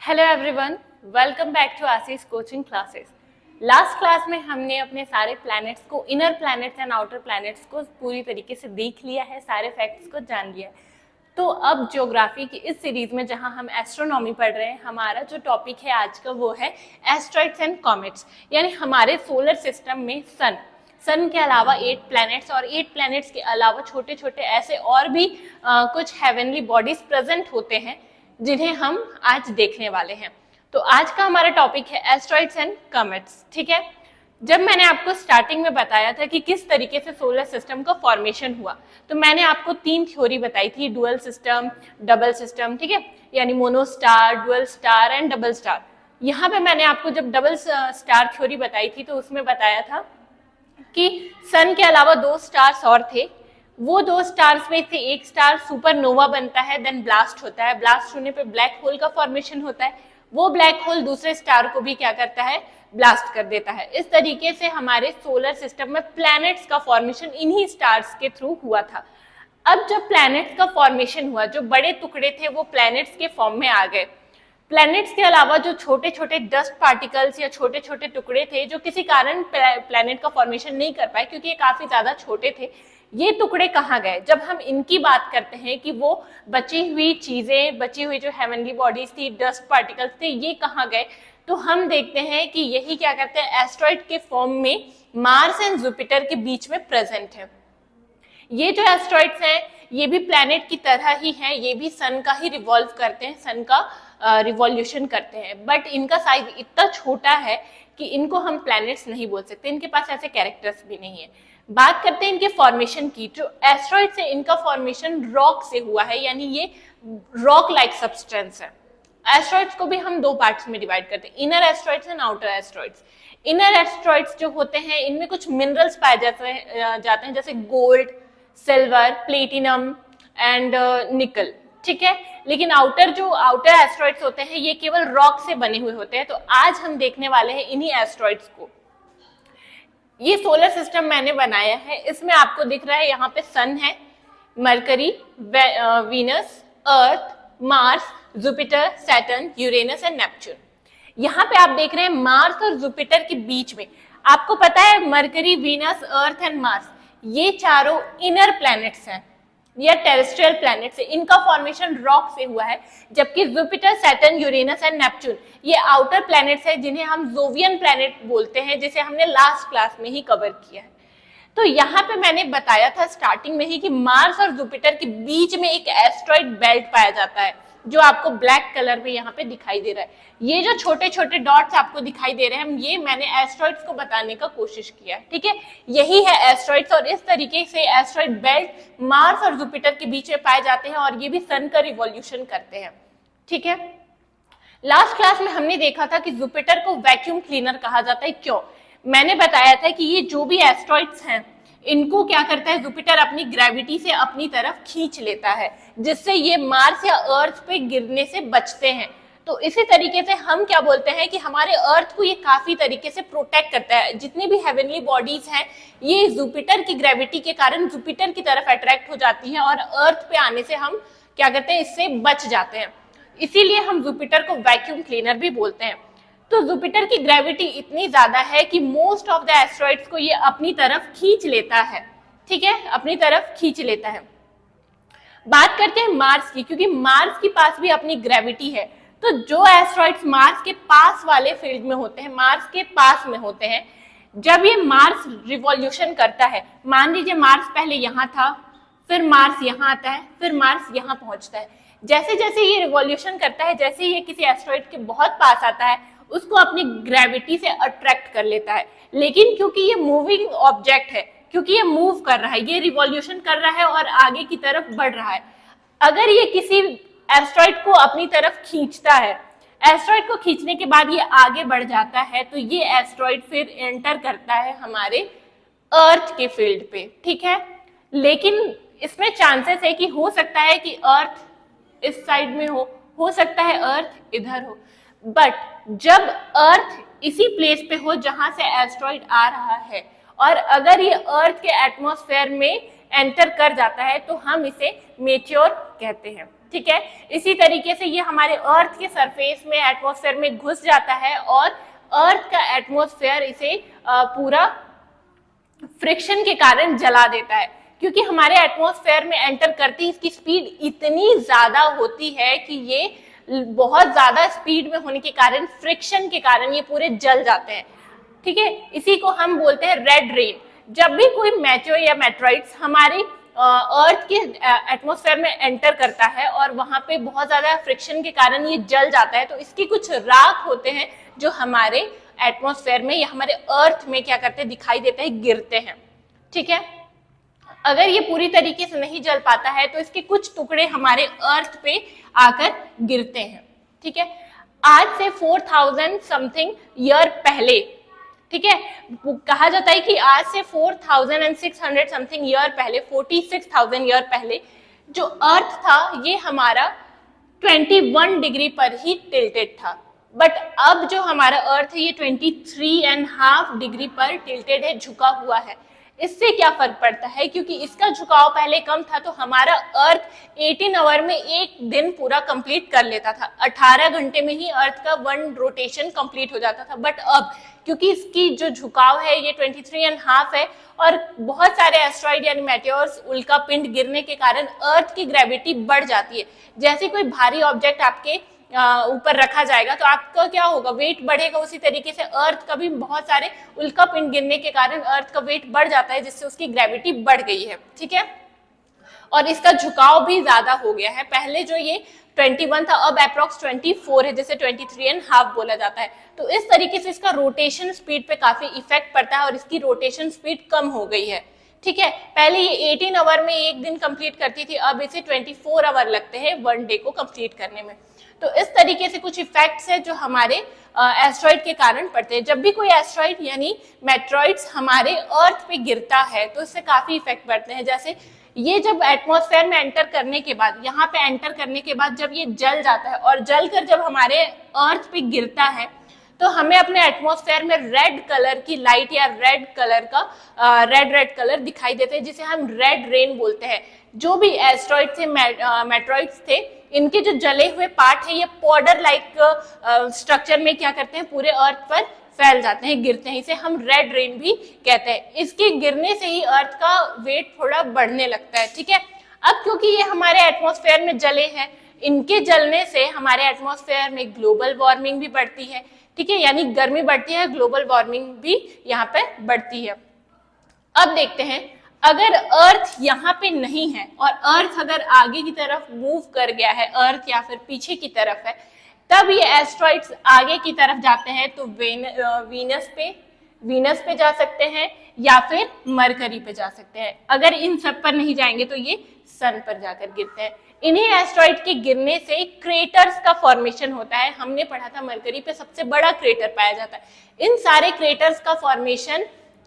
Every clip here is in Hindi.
Hello everyone, welcome back to Ashish coaching classes. Last class में हमने अपने सारे प्लैनेट्स को, inner planets and outer planets को पूरी तरीके से देख लिया है, सारे फैक्ट्स को जान लिया है। तो अब ज्योग्राफी की इस सीरीज में जहां हम एस्ट्रोनॉमी पढ़ रहे हैं, हमारा जो टॉपिक है आज का वो है एस्ट्रॉइड्स एंड कॉमेट्स। यानी हमारे सोलर सिस्टम में सन के अलावा 8 प्लैनेट्स और 8 प्लैनेट्स के अलावा छोटे छोटे ऐसे और भी कुछ हेवनली बॉडीज प्रेजेंट होते हैं जिन्हें हम आज देखने वाले हैं। तो आज का हमारा टॉपिक है एस्ट्रॉइड्स एंड कॉमेट्स। ठीक है, जब मैंने आपको स्टार्टिंग में बताया था कि किस तरीके से सोलर सिस्टम का फॉर्मेशन हुआ, तो मैंने आपको 3 थ्योरी बताई थी, डुअल सिस्टम, डबल सिस्टम, ठीक है, यानी mono star, dual star and double star. यहाँ पे मैंने आपको जब डबल स्टार थ्योरी बताई थी तो उसमें बताया था कि सन के अलावा 2 स्टार्स और थे। वो 2 स्टार्स में से एक स्टार सुपरनोवा बनता है, देन ब्लास्ट होता है। ब्लास्ट होने पे ब्लैक होल का फॉर्मेशन होता है। वो ब्लैक होल दूसरे स्टार को भी क्या करता है, ब्लास्ट कर देता है। इस तरीके से हमारे सोलर सिस्टम में प्लैनेट्स का फॉर्मेशन इन्हीं स्टार्स के थ्रू हुआ था। अब जब प्लैनेट्स का फॉर्मेशन हुआ, जो बड़े टुकड़े थे वो प्लैनेट्स के फॉर्म में आ गए। प्लैनेट्स के अलावा जो छोटे छोटे डस्ट पार्टिकल्स या छोटे छोटे टुकड़े थे जो किसी कारण प्लैनेट का फॉर्मेशन नहीं कर पाए क्योंकि ये काफी ज्यादा छोटे थे, ये टुकड़े कहाँ गए? जब हम इनकी बात करते हैं कि वो बची हुई चीजें, बची हुई जो हेवनली बॉडीज थी, डस्ट पार्टिकल्स थे, ये कहाँ गए? तो हम देखते हैं कि यही क्या करते हैं, एस्ट्रॉइड के फॉर्म में मार्स एंड जुपिटर के बीच में प्रेजेंट है। ये जो एस्ट्रॉइड्स हैं ये भी प्लैनेट की तरह ही हैं, ये भी सन का ही रिवॉल्व करते हैं, सन का रिवॉल्यूशन करते हैं, बट इनका साइज इतना छोटा है कि इनको हम प्लैनेट्स नहीं बोल सकते, इनके पास ऐसे कैरेक्टर्स भी नहीं है। बात करते हैं इनके फॉर्मेशन की। जो एस्ट्रॉइड से इनका फॉर्मेशन रॉक से हुआ है, यानी ये रॉक लाइक सब्सटेंस है। एस्ट्रॉइड्स को भी हम 2 पार्ट्स में डिवाइड करते हैं, inner asteroids and outer asteroids. Inner asteroids जो होते हैं इनमें कुछ मिनरल्स पाए जाते हैं जैसे गोल्ड, सिल्वर, प्लेटिनम एंड निकल, ठीक है। लेकिन आउटर एस्ट्रॉइड्स होते हैं ये केवल रॉक से बने हुए होते हैं। तो आज हम देखने वाले हैं इन्हीं एस्ट्रॉइड्स को। ये सोलर सिस्टम मैंने बनाया है, इसमें आपको दिख रहा है यहाँ पे सन है, mercury, Venus, earth, Mars, Jupiter, Saturn, Uranus and Neptune. यहाँ पे आप देख रहे हैं मार्स और जुपिटर के बीच में, आपको पता है mercury, Venus, earth and Mars ये चारों इनर प्लैनेट्स हैं या टेरेस्ट्रियल प्लैनेट्स है। इनका फॉर्मेशन रॉक से हुआ है, जबकि Jupiter, Saturn, Uranus and Neptune ये आउटर प्लैनेट्स है जिन्हें हम जोवियन प्लैनेट बोलते हैं, जिसे हमने लास्ट क्लास में ही कवर किया है। तो यहाँ पे मैंने बताया था स्टार्टिंग में ही कि मार्स और जुपिटर के बीच में एक एस्ट्रॉइड बेल्ट पाया जाता है जो आपको ब्लैक कलर में यहाँ पे दिखाई दे रहा है। ये जो छोटे छोटे डॉट्स आपको दिखाई दे रहे हैं, ये मैंने एस्ट्रॉइड्स को बताने का कोशिश किया, ठीक है। यही है एस्ट्रॉइड्स और इस तरीके से एस्ट्रॉइड बेल्ट मार्स और जुपिटर के बीच में पाए जाते हैं और ये भी सन का रिवॉल्यूशन करते हैं, ठीक है। लास्ट क्लास में हमने देखा था कि जुपिटर को वैक्यूम क्लीनर कहा जाता है। क्यों? मैंने बताया था कि ये जो भी एस्ट्रॉइड्स हैं इनको क्या करता है, जुपिटर अपनी ग्रेविटी से अपनी तरफ खींच लेता है, जिससे ये मार्स या अर्थ पे गिरने से बचते हैं। तो इसी तरीके से हम क्या बोलते हैं कि हमारे अर्थ को ये काफी तरीके से प्रोटेक्ट करता है। जितनी भी हेवनली बॉडीज हैं ये जुपिटर की ग्रेविटी के कारण जुपिटर की तरफ अट्रैक्ट हो जाती हैं और अर्थ पे आने से हम क्या करते हैं, इससे बच जाते हैं। इसीलिए हम जुपिटर को वैक्यूम क्लीनर भी बोलते हैं। तो जुपिटर की ग्रेविटी इतनी ज्यादा है कि मोस्ट ऑफ द एस्ट्रॉइड्स को ये अपनी तरफ खींच लेता है, ठीक है, अपनी तरफ खींच लेता है। बात करते हैं मार्स की, क्योंकि मार्स के पास भी अपनी ग्रेविटी है। तो जो एस्ट्रॉइड्स मार्स के पास वाले फील्ड में होते हैं, मार्स के पास में होते हैं, जब ये मार्स रिवॉल्यूशन करता है, मान लीजिए मार्स पहले यहाँ था, फिर मार्स यहाँ आता है, फिर मार्स यहाँ पहुंचता है। जैसे जैसे ये रिवॉल्यूशन करता है, जैसे ये किसी एस्ट्रॉइड के बहुत पास आता है, उसको अपनी ग्रेविटी से अट्रैक्ट कर लेता है। लेकिन क्योंकि ये मूविंग ऑब्जेक्ट है, क्योंकि ये मूव कर रहा है, ये रिवॉल्यूशन कर रहा है और आगे की तरफ बढ़ रहा है, अगर ये किसी एस्ट्रॉइड को अपनी तरफ खींचता है, एस्ट्रॉइड को खींचने के बाद ये आगे बढ़ जाता है, तो ये एस्ट्रॉइड फिर एंटर करता है हमारे अर्थ के फील्ड पे, ठीक है। लेकिन इसमें चांसेस है कि हो सकता है कि अर्थ इस साइड में हो सकता है अर्थ इधर हो, बट जब अर्थ इसी प्लेस पे हो जहां से एस्ट्रॉइड आ रहा है और अगर ये अर्थ के एटमॉस्फेयर में एंटर कर जाता है तो हम इसे मेट्योर कहते हैं, ठीक है। इसी तरीके से ये हमारे अर्थ के सरफेस में एटमॉस्फेयर में घुस जाता है और अर्थ का एटमॉस्फेयर इसे पूरा फ्रिक्शन के कारण जला देता है, क्योंकि हमारे एटमॉस्फेयर में एंटर करती ही इसकी स्पीड इतनी ज्यादा होती है कि ये बहुत ज्यादा स्पीड में होने के कारण, फ्रिक्शन के कारण ये पूरे जल जाते हैं, ठीक है। इसी को हम बोलते हैं रेड रेन। जब भी कोई मेटेओर या मेटेराइट्स हमारे अर्थ के एटमॉस्फेयर में एंटर करता है और वहां पे बहुत ज्यादा फ्रिक्शन के कारण ये जल जाता है, तो इसके कुछ राख होते हैं जो हमारे एटमॉस्फेयर में या हमारे अर्थ में क्या करते हैं, दिखाई देते हैं, गिरते हैं, ठीक है। अगर ये पूरी तरीके से नहीं जल पाता है तो इसके कुछ टुकड़े हमारे अर्थ पे आकर गिरते हैं, ठीक है। आज से 4000 समथिंग ईयर पहले, ठीक है, कहा जाता है कि आज से 4600 समथिंग ईयर पहले, 46,000 ईयर पहले जो अर्थ था ये हमारा 21 डिग्री पर ही टिल्टेड था, बट अब जो हमारा अर्थ है ये 23.5 डिग्री पर टिल्टेड है, झुका हुआ है। इससे क्या फर्क पड़ता है, क्योंकि इसका झुकाव पहले कम था तो हमारा अर्थ 18 आवर में एक दिन पूरा कंप्लीट कर लेता था, 18 घंटे में ही अर्थ का 1 रोटेशन कंप्लीट हो जाता था। बट अब क्योंकि इसकी जो झुकाव है ये 23.5 है और बहुत सारे एस्ट्रॉइड यानी मेटेओर्स, उल्का पिंड गिरने के कारण अर्थ की ग्रेविटी बढ़ जाती है। जैसे कोई भारी ऑब्जेक्ट आपके ऊपर रखा जाएगा तो आपका क्या होगा, वेट बढ़ेगा। उसी तरीके से अर्थ का भी बहुत सारे उल्का पिंड गिरने के कारण अर्थ का वेट बढ़ जाता है, जिससे उसकी ग्रेविटी बढ़ गई है, ठीक है। और इसका झुकाव भी ज्यादा हो गया है, पहले जो ये 21 था अब अप्रॉक्स 24 है, जैसे 23.5 बोला जाता है। तो इस तरीके से इसका रोटेशन स्पीड पे काफी इफेक्ट पड़ता है और इसकी रोटेशन स्पीड कम हो गई है, ठीक है। पहले ये 18 आवर में एक दिन कंप्लीट करती थी, अब इसे 24 आवर लगते हैं 1 डे को कंप्लीट करने में। तो इस तरीके से कुछ इफेक्ट्स है जो हमारे एस्ट्रॉइड के कारण पड़ते हैं। जब भी कोई एस्ट्रॉइड यानी मेटेरॉइड्स हमारे अर्थ पे गिरता है तो इससे काफी इफेक्ट पड़ते हैं। जैसे ये जब एटमॉस्फेयर में एंटर करने के बाद, यहाँ पे एंटर करने के बाद जब ये जल जाता है और जलकर जब हमारे अर्थ पे गिरता है तो हमें अपने एटमॉस्फेयर में रेड कलर की लाइट या रेड कलर का रेड कलर दिखाई देते हैं, जिसे हम रेड रेन बोलते हैं। जो भी एस्ट्रॉइड थे, मेटेरॉइड्स थे, इनके जो जले हुए पार्ट है ये पाउडर लाइक स्ट्रक्चर में क्या करते हैं, पूरे अर्थ पर फैल जाते हैं, गिरते हैं। इसे हम रेड रेन भी कहते हैं। इसके गिरने से ही अर्थ का वेट थोड़ा बढ़ने लगता है, ठीक है। अब क्योंकि ये हमारे एटमॉस्फेयर में जले हैं, इनके जलने से हमारे एटमॉस्फेयर में ग्लोबल वार्मिंग भी बढ़ती है, ठीक है, यानी गर्मी बढ़ती है, ग्लोबल वार्मिंग भी यहाँ पे बढ़ती है। अब देखते हैं, अगर अर्थ यहाँ पे नहीं है और अर्थ अगर आगे की तरफ मूव कर गया है, अर्थ या फिर पीछे की तरफ है, तब ये एस्ट्रॉइड्स आगे की तरफ जाते हैं तो वीनस पे जा सकते हैं या फिर मरकरी पे जा सकते हैं। अगर इन सब पर नहीं जाएंगे तो ये सन पर जाकर गिरते हैं। इन्हीं एस्ट्रॉइड के गिरने से क्रेटर्स का फॉर्मेशन होता है। हमने पढ़ा था मरकरी पे सबसे बड़ा क्रेटर पाया जाता है। इन सारे क्रेटर्स का फॉर्मेशन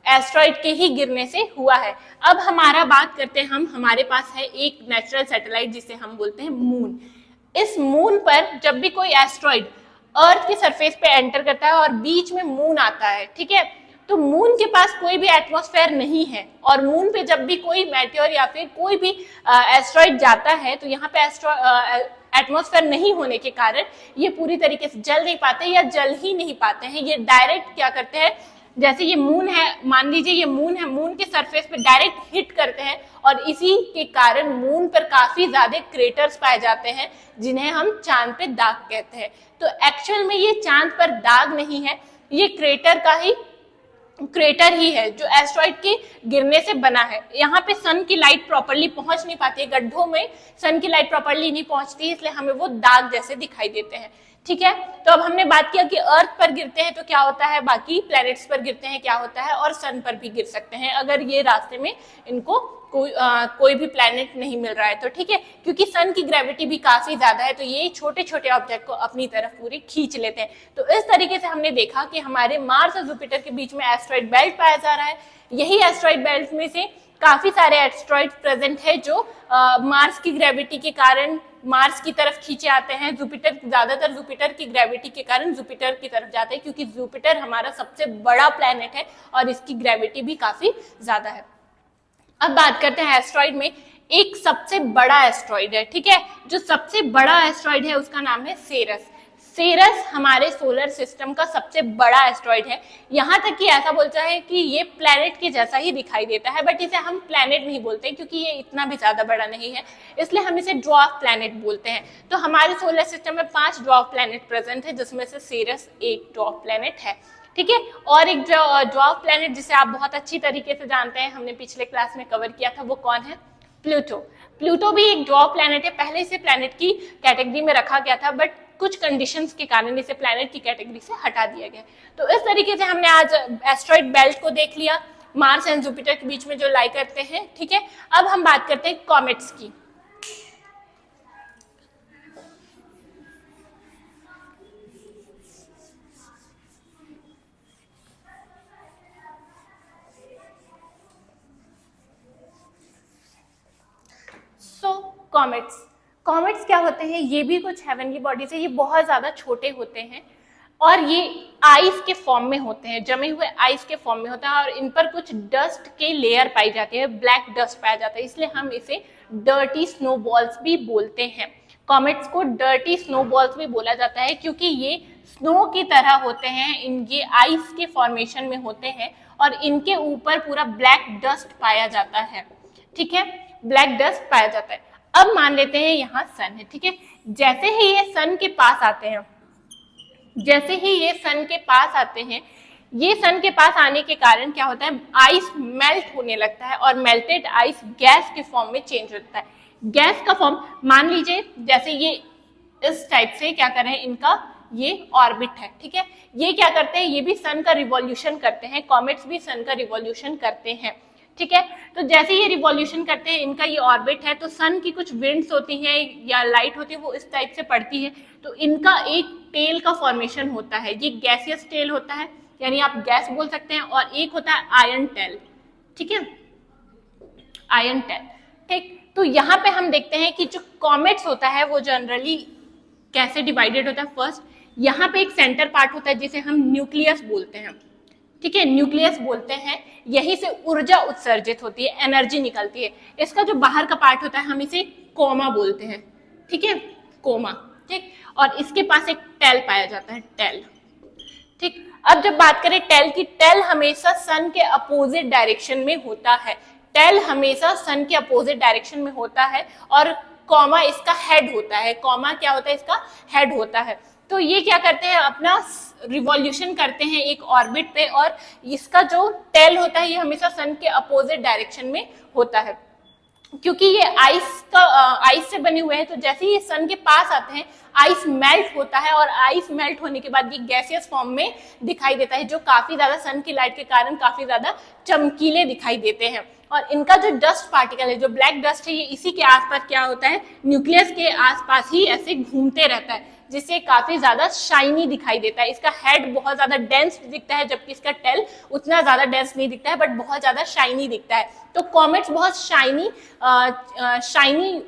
एस्ट्रॉइड के ही गिरने से हुआ है। अब हमारा बात करते हैं हम, हमारे पास है एक नेचुरल सैटेलाइट जिसे हम बोलते हैं मून। इस मून पर जब भी कोई एस्ट्रॉइड अर्थ के सरफेस पे एंटर करता है और बीच में मून आता है, ठीक है, तो मून के पास कोई भी एटमॉस्फेयर नहीं है और मून पे जब भी कोई मेटेओर या फिर कोई भी एस्ट्रॉइड जाता है तो यहाँ पे एटमॉस्फेयर नहीं होने के कारण ये पूरी तरीके से जल नहीं पाते या जल ही नहीं पाते हैं। ये डायरेक्ट क्या करते हैं, जैसे ये मून है, मान लीजिए ये मून है, मून के सरफेस पे डायरेक्ट हिट करते हैं और इसी के कारण मून पर काफी ज्यादा क्रेटर्स पाए जाते हैं जिन्हें हम चांद पे दाग कहते हैं। तो एक्चुअल में ये चांद पर दाग नहीं है, ये क्रेटर ही है जो एस्ट्रॉइड के गिरने से बना है। यहाँ पे सन की लाइट प्रॉपर्ली पहुंच नहीं पाती है, गड्ढों में सन की लाइट प्रॉपर्ली नहीं पहुंचती है, इसलिए हमें वो दाग जैसे दिखाई देते हैं, ठीक है। तो अब हमने बात किया कि अर्थ पर गिरते हैं तो क्या होता है, बाकी प्लैनेट्स पर गिरते हैं क्या होता है, और सन पर भी गिर सकते हैं अगर ये रास्ते में इनको कोई भी प्लैनेट नहीं मिल रहा है तो, ठीक है। क्योंकि सन की ग्रेविटी भी काफी ज्यादा है तो ये छोटे छोटे ऑब्जेक्ट को अपनी तरफ पूरी खींच लेते हैं। तो इस तरीके से हमने देखा कि हमारे मार्स और जुपिटर के बीच में एस्ट्रॉइड बेल्ट पाया जा रहा है। यही एस्ट्रॉइड बेल्ट में से काफी सारे एस्ट्रॉइड प्रेजेंट है जो मार्स की ग्रेविटी के कारण मार्स की तरफ खींचे आते हैं। ज्यादातर जुपिटर की ग्रेविटी के कारण जुपिटर की तरफ जाते हैं, क्योंकि जुपिटर हमारा सबसे बड़ा प्लैनेट है और इसकी ग्रेविटी भी काफी ज्यादा है। अब बात करते हैं एस्ट्रॉइड में। एक सबसे बड़ा एस्ट्रॉइड है, ठीक है। जो सबसे बड़ा एस्ट्रॉइड है उसका नाम है सेरस। सेरस हमारे सोलर सिस्टम का सबसे बड़ा एस्ट्रॉइड है। यहाँ तक कि ऐसा बोलता है कि ये प्लैनेट के जैसा ही दिखाई देता है, बट इसे हम प्लैनेट नहीं बोलते क्योंकि ये इतना भी ज्यादा बड़ा नहीं है, इसलिए हम इसे ड्वार्फ प्लैनेट बोलते हैं। तो हमारे सोलर सिस्टम में 5 ड्वार्फ प्लैनेट प्रेजेंट है, जिसमें से सेरस एक ड्वार्फ प्लैनेट है, ठीक है। और एक ड्वार्फ प्लैनेट जिसे आप बहुत अच्छी तरीके से जानते हैं, हमने पिछले क्लास में कवर किया था, वो कौन है? प्लूटो। प्लूटो भी एक ड्वार्फ प्लैनेट है। पहले इसे प्लैनेट की कैटेगरी में रखा गया था, बट कुछ कंडीशंस के कारण इसे प्लैनेट की कैटेगरी से हटा दिया गया। तो इस तरीके से हमने आज एस्ट्रॉइड बेल्ट को देख लिया, मार्स एंड जुपिटर के बीच में जो लाई करते हैं, ठीक है। अब हम बात करते हैं कॉमेट्स की। कॉमेट्स क्या होते हैं? ये भी कुछ हेवनली बॉडीज है। ये बहुत ज्यादा छोटे होते हैं और ये आइस के फॉर्म में होते हैं, जमे हुए आइस के फॉर्म में होता है, और इन पर कुछ डस्ट के लेयर पाई जाती है, ब्लैक डस्ट पाया जाता है, इसलिए हम इसे डर्टी स्नोबॉल्स भी बोलते हैं। कॉमेट्स को डर्टी स्नोबॉल्स भी बोला जाता है क्योंकि ये स्नो की तरह होते हैं, इनके आइस के फॉर्मेशन में होते हैं और इनके ऊपर पूरा ब्लैक डस्ट पाया जाता है, ठीक है, ब्लैक डस्ट पाया जाता है। अब मान लेते हैं यहाँ सन है, ठीक है। जैसे ही ये सन के पास आते हैं, जैसे ही ये सन के पास आते हैं, ये सन के पास आने के कारण क्या होता है? आइस मेल्ट होने लगता है और मेल्टेड आइस गैस के फॉर्म में चेंज होता है। गैस का फॉर्म मान लीजिए जैसे ये इस टाइप से क्या कर रहे हैं, इनका ये ऑर्बिट है, ठीक है। ये क्या करते हैं? ये भी सन का रिवॉल्यूशन करते हैं, कॉमेट्स भी सन का रिवॉल्यूशन करते हैं, ठीक है। तो जैसे ये रिवॉल्यूशन करते हैं, इनका ये ऑर्बिट है, तो सन की कुछ विंड्स होती हैं या लाइट होती है, वो इस टाइप से पड़ती है, तो इनका एक टेल का फॉर्मेशन होता है। ये गैसियस टेल होता है, यानी आप गैस बोल सकते हैं, और एक होता है आयन टेल, ठीक है, आयन टेल, ठीक। तो यहाँ पे हम देखते हैं कि जो कॉमेट्स होता है वो जनरली कैसे डिवाइडेड होता है। फर्स्ट यहाँ पे एक सेंटर पार्ट होता है जिसे हम न्यूक्लियस बोलते हैं, ठीक है, न्यूक्लियस बोलते हैं। यहीं से ऊर्जा उत्सर्जित होती है, एनर्जी निकलती है। इसका जो बाहर का पार्ट होता है हम इसे कोमा बोलते हैं, ठीक है, कोमा, ठीक। और इसके पास एक टेल पाया जाता है, टेल, ठीक। अब जब बात करें टेल की, टेल हमेशा सन के अपोजिट डायरेक्शन में होता है, टेल हमेशा सन के अपोजिट डायरेक्शन में होता है, और कॉमा इसका हेड होता है। कॉमा क्या होता है? इसका हेड होता है। तो ये क्या करते हैं? अपना रिवॉल्यूशन करते हैं एक ऑर्बिट पे, और इसका जो टेल होता है ये हमेशा सन के अपोजिट डायरेक्शन में होता है, क्योंकि ये आइस से बने हुए हैं। तो जैसे ही ये सन के पास आते हैं, आइस मेल्ट होता है, और आइस मेल्ट होने के बाद ये गैसियस फॉर्म में दिखाई देता है, जो काफी ज्यादा सन की लाइट के कारण काफी ज्यादा चमकीले दिखाई देते हैं। और इनका जो डस्ट पार्टिकल है, जो ब्लैक डस्ट है, ये इसी के आसपास क्या होता है? न्यूक्लियस के आसपास ही ऐसे घूमते रहता है, जिससे काफी ज्यादा शाइनी दिखाई देता है। इसका हेड बहुत ज्यादा डेंस दिखता है, जबकि इसका टेल उतना ज्यादा डेंस नहीं दिखता है, बट बहुत ज्यादा शाइनी दिखता है। तो कॉमेट्स बहुत शाइनी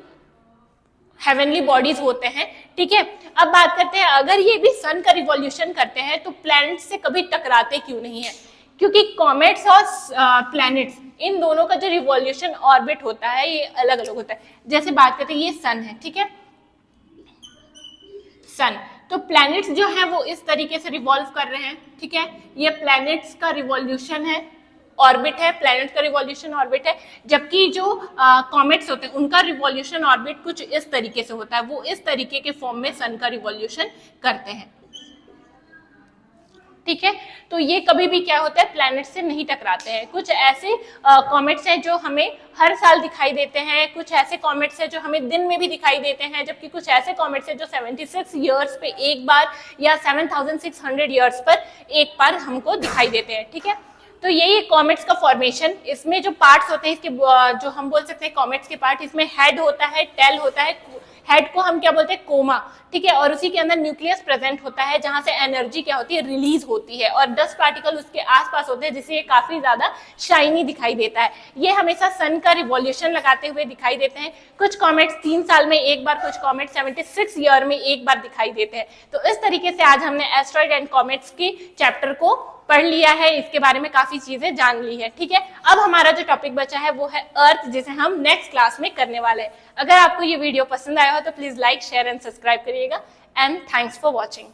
हेवनली बॉडीज होते हैं, ठीक है। अब बात करते हैं, अगर ये भी सन का रिवॉल्यूशन करते हैं तो प्लैनेट्स से कभी टकराते क्यों नहीं है? क्योंकि कॉमेट्स और प्लैनेट्स, इन दोनों का जो रिवॉल्यूशन ऑर्बिट होता है ये अलग अलग होता है। जैसे बात करते हैं, ये सन है, ठीक है, सन। तो प्लैनेट्स जो है वो इस तरीके से रिवॉल्व कर रहे हैं, ठीक है। ये प्लैनेट्स का रिवॉल्यूशन है, ऑर्बिट है, प्लैनेट का रिवॉल्यूशन ऑर्बिट है। जबकि जो कॉमेट्स होते हैं उनका रिवॉल्यूशन ऑर्बिट कुछ इस तरीके से होता है, वो इस तरीके के फॉर्म में सन का रिवॉल्यूशन करते हैं, ठीक है। तो ये कभी भी क्या होता है? प्लैनेट से नहीं टकराते हैं। कुछ ऐसे कॉमेट्स हैं जो हमें हर साल दिखाई देते हैं, कुछ ऐसे कॉमेट्स हैं जो हमें दिन में भी दिखाई देते हैं, जबकि कुछ ऐसे कॉमेट्स हैं जो 76 ईयर्स पे एक बार या 7600 ईयर्स पर एक बार हमको दिखाई देते हैं, ठीक है। तो यही कॉमेट्स का फॉर्मेशन। इसमें जो पार्ट्स होते हैं इसके, जो हम बोल सकते हैं कॉमेट्स के पार्ट, इसमें हेड होता है, टेल होता है, हेड को हम क्या बोलते हैं? कोमा, ठीक है। और उसी के अंदर न्यूक्लियस प्रेजेंट होता है, जहां से एनर्जी क्या होती है? रिलीज होती है, और डस्ट पार्टिकल उसके आसपास होते हैं, जिससे ये काफी ज्यादा शाइनी दिखाई देता है। ये हमेशा सन का रिवॉल्यूशन लगाते हुए दिखाई देते हैं। कुछ कॉमेट्स 3 साल में एक बार, कुछ कॉमेट्स 76 ईयर में एक बार दिखाई देते हैं। तो इस तरीके से आज हमने एस्ट्रॉइड एंड कॉमेट्स के चैप्टर को पढ़ लिया है, इसके बारे में काफी चीजें जान ली है। ठीक है, अब हमारा जो टॉपिक बचा है वो है अर्थ, जिसे हम नेक्स्ट क्लास में करने वाले हैं। अगर आपको ये वीडियो पसंद आया हो तो please like, share and subscribe करिएगा। And thanks for watching.